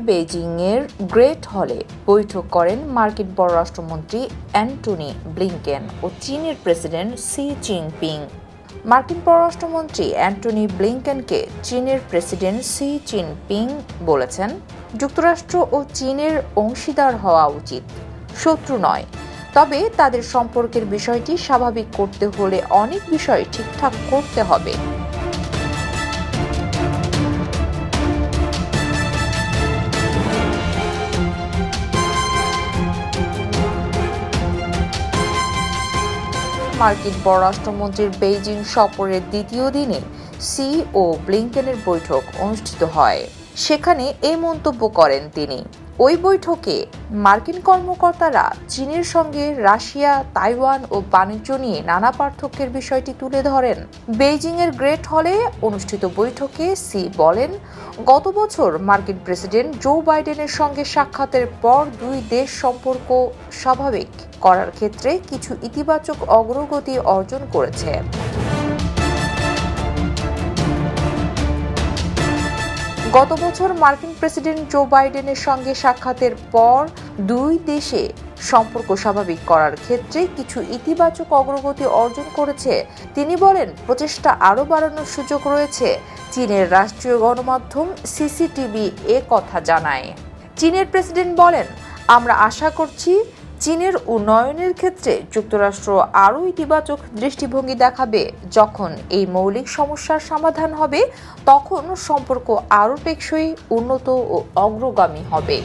বেইজিংয়ের great হলে বৈঠক করেন মার্কিন পররাষ্ট্রমন্ত্রী অ্যান্টনি ব্লিংকেন ও চীনের প্রেসিডেন্ট শি জিনপিং। মার্কিন পররাষ্ট্রমন্ত্রী অ্যান্টনি ব্লিংকেনকে চীনের প্রেসিডেন্ট শি জিনপিং বলেছেন, যুক্তরাষ্ট্র ও চীনের অংশীদার হওয়া উচিত, শত্রু নয়। তবে তাদের সম্পর্কের বিষয়টি স্বাভাবিক করতে হলে অনেক বিষয় ঠিকঠাক করতে হবে। মার্কিন পররাষ্ট্রমন্ত্রীর বেইজিং সফরের দ্বিতীয় দিনে শি ও ব্লিংকেনের বৈঠক অনুষ্ঠিত হয়। সেখানে এই মন্তব্য করেন তিনি। ওই বৈঠকে মার্কিন কর্মকর্তারা চীনের সঙ্গে রাশিয়া, তাইওয়ান ও বাণিজ্য নিয়ে নানা পার্থক্যের বিষয়টি তুলে ধরেন। বেইজিংয়ের গ্রেট হলে অনুষ্ঠিত বৈঠকে শি বলেন, গত বছর মার্কিন প্রেসিডেন্ট জো বাইডেনের সঙ্গে সাক্ষাতের পর দুই দেশ সম্পর্ক স্বাভাবিক করার ক্ষেত্রে কিছু ইতিবাচক অগ্রগতি অর্জন করেছে। গত বছর মার্কিন প্রেসিডেন্ট জো বাইডেনের সঙ্গে সাক্ষাতের পর দুই দেশে সম্পর্ক স্বাভাবিক করার ক্ষেত্রে কিছু ইতিবাচক অগ্রগতি অর্জন করেছে। তিনি বলেন, প্রচেষ্টা আরও বাড়ানোর সুযোগ রয়েছে। চীনের রাষ্ট্রীয় গণমাধ্যম সিসিটিভি এ কথা জানায়। চীনের প্রেসিডেন্ট বলেন, আমরা আশা করছি চীনের উন্নয়নের ক্ষেত্রে যুক্তরাষ্ট্র আরও ইতিবাচক দৃষ্টিভঙ্গি দেখাবে। যখন এই মৌলিক সমস্যার সমাধান হবে, তখন সম্পর্ক আরও টেকসই, উন্নত ও অগ্রগামী হবে।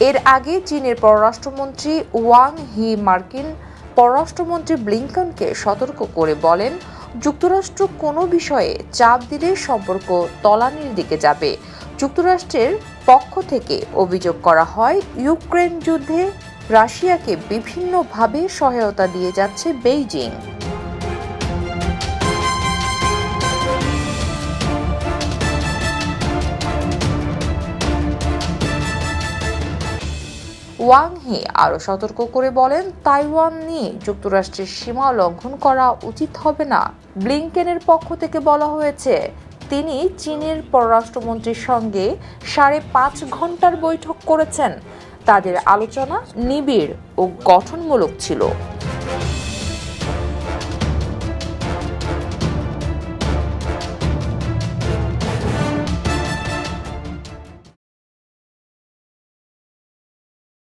এর আগে চীনের পররাষ্ট্রমন্ত্রী ওয়াং হি মার্কিন পররাষ্ট্রমন্ত্রী ব্লিংকেনকে সতর্ক করে বলেন, যুক্তরাষ্ট্র কোনো বিষয়ে চাপ দিলে সম্পর্ক তলানির দিকে যাবে। যুক্তরাষ্ট্রের পক্ষ থেকে অভিযোগ করা হয়, ইউক্রেন যুদ্ধে রাশিয়াকে বিভিন্নভাবে সহায়তা দিয়ে যাচ্ছে বেইজিং। ওয়াং হি আরও সতর্ক করে বলেন, তাইওয়ান নিয়ে যুক্তরাষ্ট্রের সীমা লঙ্ঘন করা উচিত হবে না। ব্লিংকেনের পক্ষ থেকে বলা হয়েছে, তিনি চীনের পররাষ্ট্রমন্ত্রীর সঙ্গে 5.5 ঘন্টার বৈঠক করেছেন। তাদের আলোচনা নিবিড় ও গঠনমূলক ছিল।